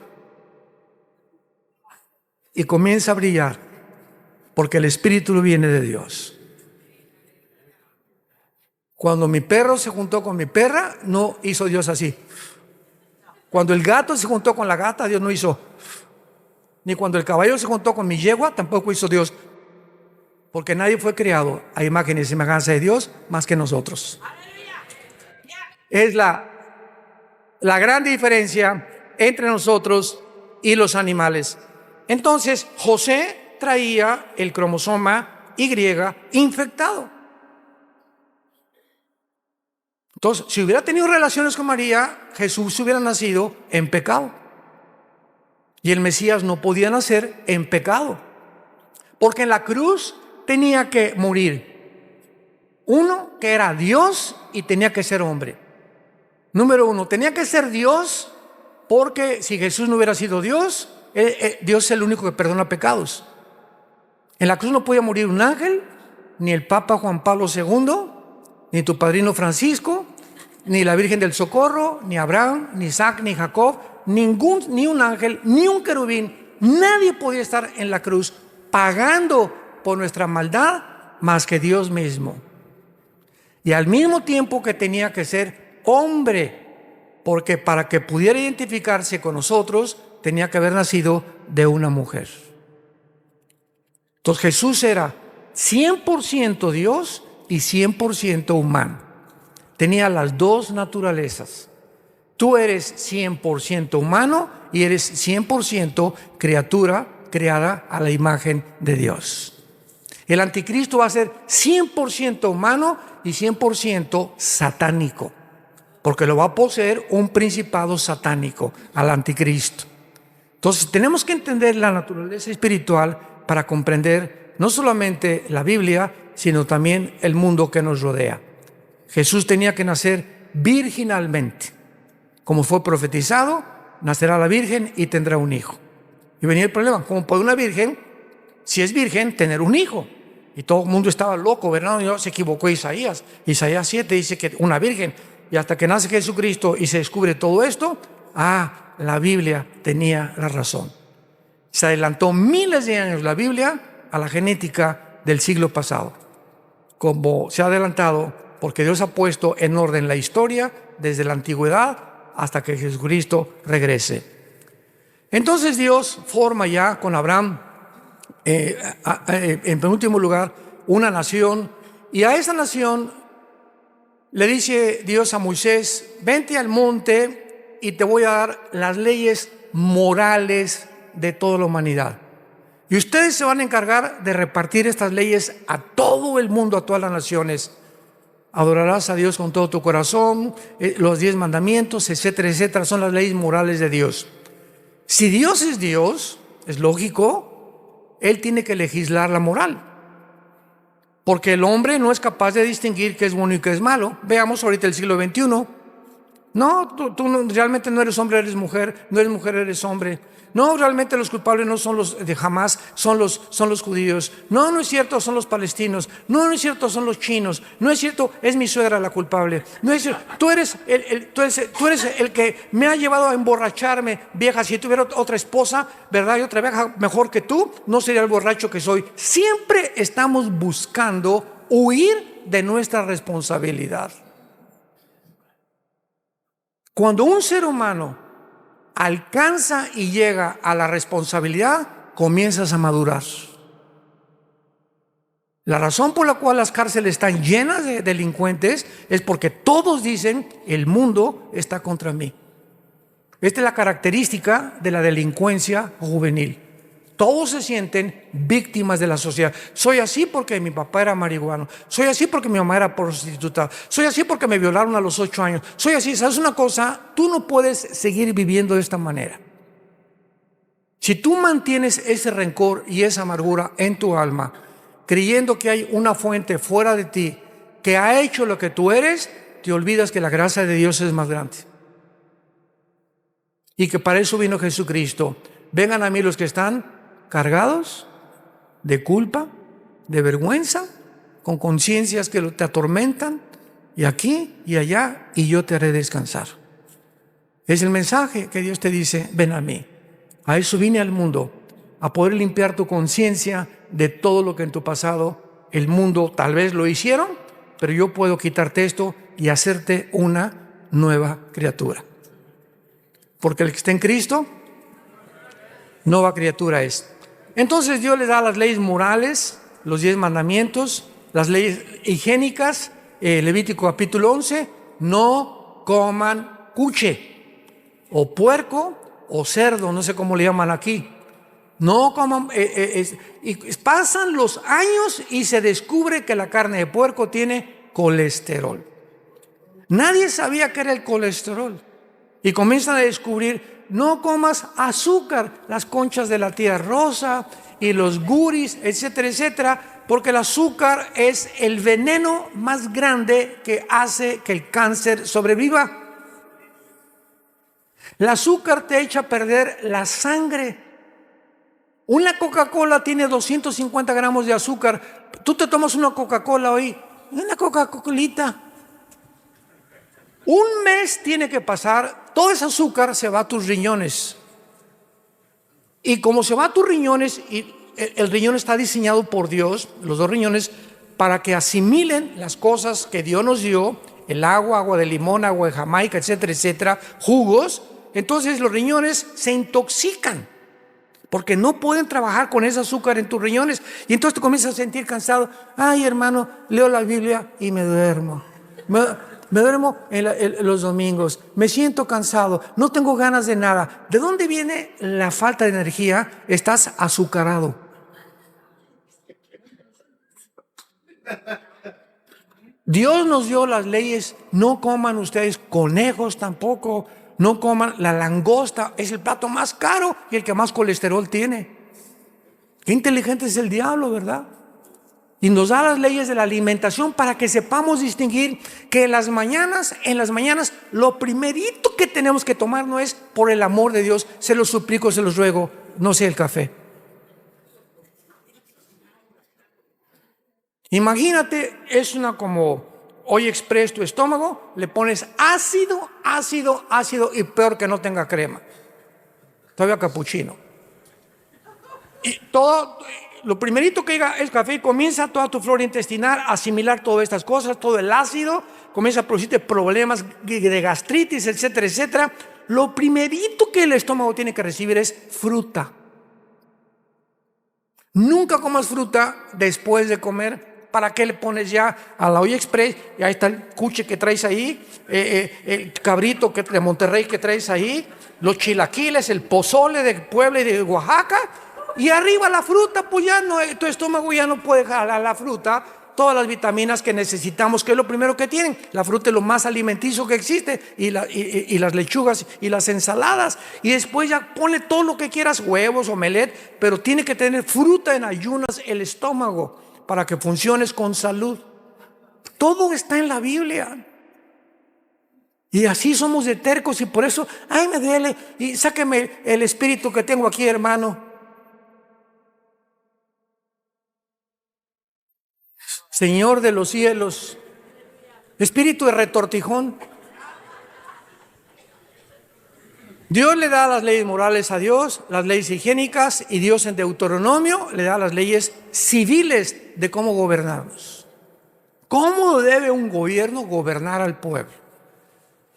Y comienza a brillar, porque el espíritu viene de Dios. Cuando mi perro se juntó con mi perra, no hizo Dios así. Cuando el gato se juntó con la gata, Dios no hizo. Ni cuando el caballo se juntó con mi yegua, tampoco hizo Dios. Porque nadie fue creado a imagen y semejanza de Dios más que nosotros. Es la gran diferencia entre nosotros y los animales. Entonces, José traía el cromosoma Y infectado. Entonces, si hubiera tenido relaciones con María, Jesús hubiera nacido en pecado. Y el Mesías no podía nacer en pecado. Porque en la cruz tenía que morir uno que era Dios y tenía que ser hombre. Número uno, tenía que ser Dios, porque si Jesús no hubiera sido Dios, Dios es el único que perdona pecados. En la cruz no podía morir un ángel, ni el Papa Juan Pablo II, ni tu padrino Francisco, ni la Virgen del Socorro, ni Abraham, ni Isaac, ni Jacob, ni un ángel, ni un querubín. Nadie podía estar en la cruz pagando por nuestra maldad más que Dios mismo. Y al mismo tiempo que tenía que ser hombre, porque para que pudiera identificarse con nosotros tenía que haber nacido de una mujer. Entonces Jesús era 100% Dios y 100% humano. Tenía las dos naturalezas. Tú eres 100% humano y eres 100% criatura creada a la imagen de Dios. El anticristo va a ser 100% humano y 100% satánico, porque lo va a poseer un principado satánico, al anticristo. Entonces tenemos que entender la naturaleza espiritual para comprender no solamente la Biblia, sino también el mundo que nos rodea. Jesús tenía que nacer virginalmente. Como fue profetizado, nacerá la virgen y tendrá un hijo. Y venía el problema, ¿cómo puede una virgen, si es virgen, tener un hijo? Y todo el mundo estaba loco, ¿verdad? No, se equivocó Isaías. Isaías 7 dice que una virgen. Y hasta que nace Jesucristo y se descubre todo esto, la Biblia tenía la razón. Se adelantó miles de años la Biblia a la genética del siglo pasado. Como se ha adelantado, porque Dios ha puesto en orden la historia desde la antigüedad hasta que Jesucristo regrese. Entonces Dios forma ya con Abraham, en penúltimo lugar, una nación, y a esa nación le dice Dios a Moisés: vente al monte y te voy a dar las leyes morales de toda la humanidad. Y ustedes se van a encargar de repartir estas leyes a todo el mundo, a todas las naciones. Adorarás a Dios con todo tu corazón, los 10 mandamientos, etcétera, etcétera, son las leyes morales de Dios. Si Dios, es lógico, Él tiene que legislar la moral, porque el hombre no es capaz de distinguir qué es bueno y qué es malo. Veamos ahorita el siglo XXI. No, tú realmente no eres hombre, eres mujer, no eres mujer, eres hombre. No, realmente los culpables no son los de Hamas, son los judíos. No, no es cierto, son los palestinos. No, no es cierto, son los chinos. No es cierto, es mi suegra la culpable. No es cierto, tú eres el que me ha llevado a emborracharme, vieja. Si tuviera otra esposa, ¿verdad? Y otra vieja mejor que tú, no sería el borracho que soy. Siempre estamos buscando huir de nuestra responsabilidad. Cuando un ser humano alcanza y llega a la responsabilidad, comienzas a madurar. La razón por la cual las cárceles están llenas de delincuentes es porque todos dicen: el mundo está contra mí. Esta es la característica de la delincuencia juvenil. Todos se sienten víctimas de la sociedad. Soy así porque mi papá era marihuano. Soy así porque mi mamá era prostituta. Soy así porque me violaron a los 8 años. Soy así. ¿Sabes una cosa? Tú no puedes seguir viviendo de esta manera. Si tú mantienes ese rencor y esa amargura en tu alma, creyendo que hay una fuente fuera de ti que ha hecho lo que tú eres, te olvidas que la gracia de Dios es más grande. Y que para eso vino Jesucristo. Vengan a mí los que están cargados de culpa, de vergüenza, con conciencias que te atormentan, y aquí y allá, y yo te haré descansar. Es el mensaje que Dios te dice: ven a mí. A eso vine al mundo, a poder limpiar tu conciencia de todo lo que en tu pasado el mundo tal vez lo hicieron, pero yo puedo quitarte esto y hacerte una nueva criatura. Porque el que está en Cristo, nueva criatura es. Entonces Dios le da las leyes morales, los 10 mandamientos, las leyes higiénicas. Levítico capítulo 11, no coman cuche o puerco o cerdo, no sé cómo le llaman aquí. No coman, y pasan los años y se descubre que la carne de puerco tiene colesterol. Nadie sabía qué era el colesterol. Y comienzan a descubrir: no comas azúcar, las conchas de la tía Rosa y los guris, etcétera, etcétera, porque el azúcar es el veneno más grande que hace que el cáncer sobreviva. El azúcar te echa a perder la sangre. Una Coca-Cola tiene 250 gramos de azúcar. Tú te tomas una Coca-Cola hoy, una Coca-Colita. Un mes tiene que pasar, todo ese azúcar se va a tus riñones. Y como se va a tus riñones, y el riñón está diseñado por Dios, los 2 riñones, para que asimilen las cosas que Dios nos dio, el agua, agua de limón, agua de Jamaica, etcétera, etcétera, jugos. Entonces los riñones se intoxican, porque no pueden trabajar con ese azúcar en tus riñones. Y entonces te comienzas a sentir cansado. Ay, hermano, leo la Biblia y me duermo. Me duermo en los domingos, me siento cansado, no tengo ganas de nada. ¿De dónde viene la falta de energía? Estás azucarado. Dios nos dio las leyes: no coman ustedes conejos tampoco, no coman la langosta, es el plato más caro y el que más colesterol tiene. Qué inteligente es el diablo, ¿verdad? Y nos da las leyes de la alimentación para que sepamos distinguir que en las mañanas, lo primerito que tenemos que tomar no es, por el amor de Dios, se los suplico, se los ruego, no sea el café. Imagínate, es una como Hoy Express tu estómago, le pones ácido y peor que no tenga crema. Todavía capuchino. Y todo... Lo primerito que llega es café y comienza toda tu flora intestinal a asimilar todas estas cosas, todo el ácido, comienza a producirte problemas de gastritis, etcétera, etcétera. Lo primerito que el estómago tiene que recibir es fruta. Nunca comas fruta después de comer. ¿Para qué le pones ya a la Hoy Express? Y ahí está el cuche que traes ahí, el cabrito de Monterrey que traes ahí, los chilaquiles, el pozole de Puebla y de Oaxaca. Y arriba la fruta, pues ya no, tu estómago ya no puede jalar la fruta, todas las vitaminas que necesitamos, que es lo primero que tienen. La fruta es lo más alimenticio que existe, y las lechugas y las ensaladas. Y después ya ponle todo lo que quieras, huevos, omelette, pero tiene que tener fruta en ayunas el estómago para que funciones con salud. Todo está en la Biblia. Y así somos de tercos, y por eso, ay, me duele, y sáqueme el espíritu que tengo aquí, hermano. Señor de los cielos, espíritu de retortijón. Dios le da las leyes morales a Dios, las leyes higiénicas, y Dios en Deuteronomio le da las leyes civiles de cómo gobernarnos. ¿Cómo debe un gobierno gobernar al pueblo?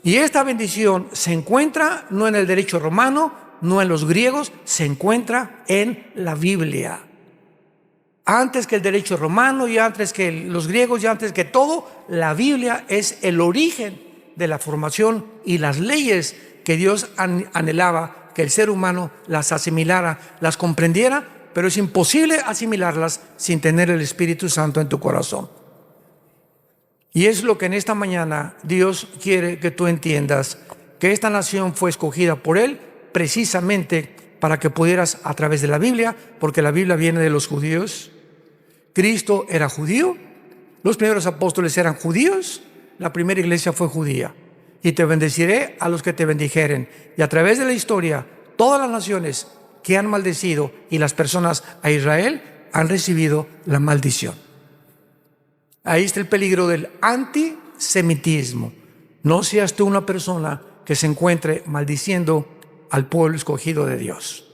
Y esta bendición se encuentra no en el derecho romano, no en los griegos, se encuentra en la Biblia. Antes que el derecho romano y antes que los griegos y antes que todo, la Biblia es el origen de la formación y las leyes que Dios anhelaba que el ser humano las asimilara, las comprendiera, pero es imposible asimilarlas sin tener el Espíritu Santo en tu corazón. Y es lo que en esta mañana Dios quiere que tú entiendas, que esta nación fue escogida por Él precisamente para que pudieras, a través de la Biblia, porque la Biblia viene de los judíos. Cristo era judío, los primeros apóstoles eran judíos, la primera iglesia fue judía. Y te bendeciré a los que te bendijeren. Y a través de la historia, todas las naciones que han maldecido y las personas a Israel han recibido la maldición. Ahí está el peligro del antisemitismo. No seas tú una persona que se encuentre maldiciendo al pueblo escogido de Dios.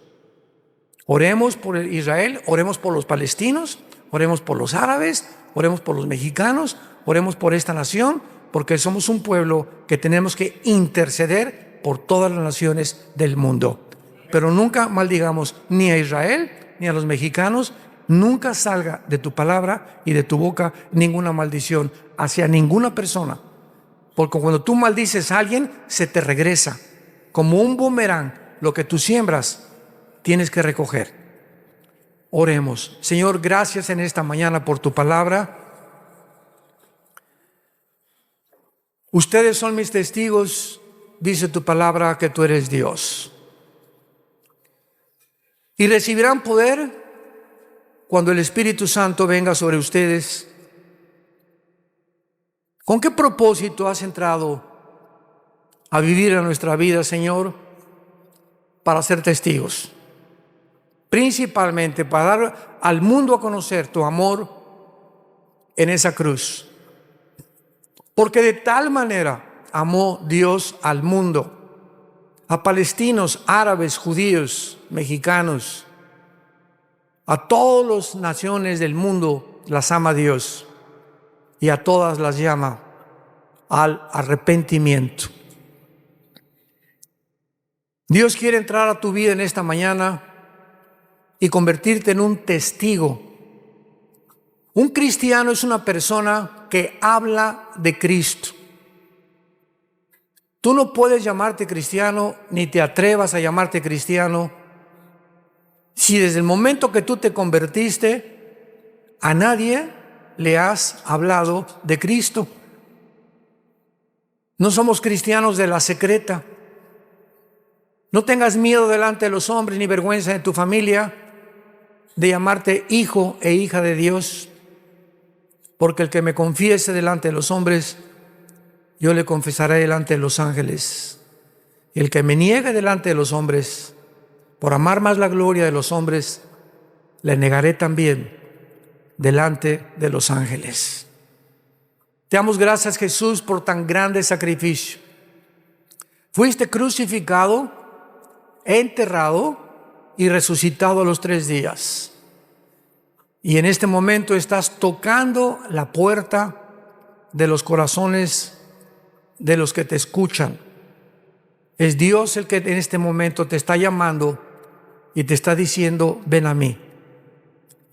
Oremos por Israel, oremos por los palestinos, oremos por los árabes, oremos por los mexicanos, oremos por esta nación, porque somos un pueblo que tenemos que interceder por todas las naciones del mundo. Pero nunca maldigamos ni a Israel ni a los mexicanos. Nunca salga de tu palabra y de tu boca ninguna maldición hacia ninguna persona. Porque cuando tú maldices a alguien, se te regresa. Como un boomerang, lo que tú siembras, tienes que recoger. Oremos. Señor, gracias en esta mañana por tu palabra. Ustedes son mis testigos, dice tu palabra, que tú eres Dios. Y recibirán poder cuando el Espíritu Santo venga sobre ustedes. ¿Con qué propósito has entrado a vivir en nuestra vida, Señor? Para ser testigos. Principalmente para dar al mundo a conocer tu amor en esa cruz. Porque de tal manera amó Dios al mundo, a palestinos, árabes, judíos, mexicanos, a todas las naciones del mundo las ama Dios y a todas las llama al arrepentimiento. Dios quiere entrar a tu vida en esta mañana y convertirte en un testigo. Un cristiano es una persona que habla de Cristo. Tú no puedes llamarte cristiano, ni te atrevas a llamarte cristiano, si desde el momento que tú te convertiste, a nadie le has hablado de Cristo. No somos cristianos de la secreta. No tengas miedo delante de los hombres ni vergüenza de tu familia de llamarte hijo e hija de Dios, porque el que me confiese delante de los hombres, yo le confesaré delante de los ángeles. Y el que me niegue delante de los hombres, por amar más la gloria de los hombres, le negaré también delante de los ángeles. Te damos gracias, Jesús, por tan grande sacrificio. Fuiste crucificado, enterrado y resucitado a los 3 días. Y en este momento estás tocando la puerta de los corazones de los que te escuchan. Es Dios el que en este momento te está llamando y te está diciendo: ven a mí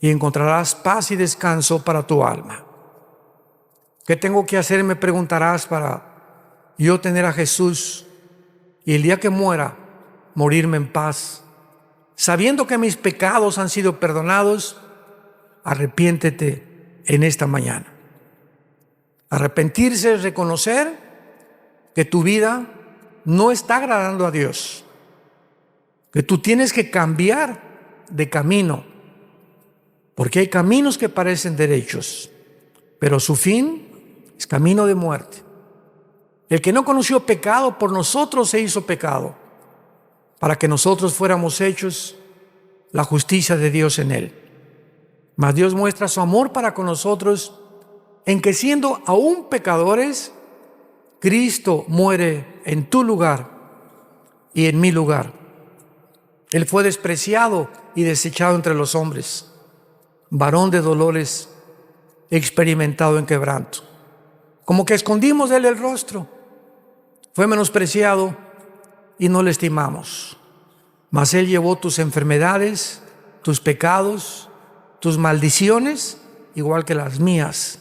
y encontrarás paz y descanso para tu alma. ¿Qué tengo que hacer? Me preguntarás, para yo tener a Jesús y el día que muera, morirme en paz, sabiendo que mis pecados han sido perdonados. Arrepiéntete en esta mañana. Arrepentirse es reconocer que tu vida no está agradando a Dios, que tú tienes que cambiar de camino, porque hay caminos que parecen derechos, pero su fin es camino de muerte. El que no conoció pecado, por nosotros se hizo pecado, para que nosotros fuéramos hechos la justicia de Dios en él. Mas Dios muestra su amor para con nosotros en que, siendo aún pecadores, Cristo muere en tu lugar y en mi lugar. Él fue despreciado y desechado entre los hombres, varón de dolores, experimentado en quebranto. Como que escondimos de él el rostro. Fue menospreciado y no le estimamos. Mas él llevó tus enfermedades, tus pecados, tus maldiciones, igual que las mías,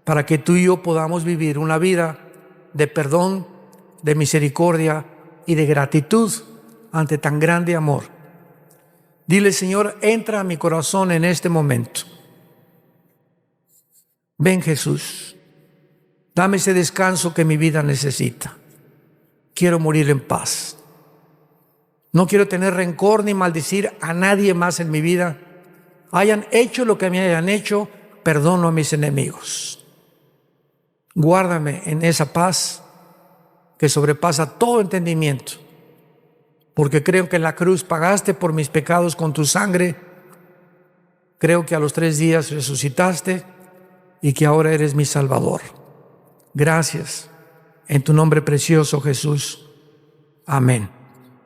para que tú y yo podamos vivir una vida de perdón, de misericordia y de gratitud ante tan grande amor. Dile, Señor, entra a mi corazón en este momento. Ven, Jesús, dame ese descanso que mi vida necesita. Quiero morir en paz. No quiero tener rencor ni maldecir a nadie más en mi vida. Hayan hecho lo que me hayan hecho, perdono a mis enemigos. Guárdame en esa paz que sobrepasa todo entendimiento, porque creo que en la cruz pagaste por mis pecados con tu sangre. Creo que a los 3 días resucitaste y que ahora eres mi Salvador. Gracias. En tu nombre precioso, Jesús. Amén.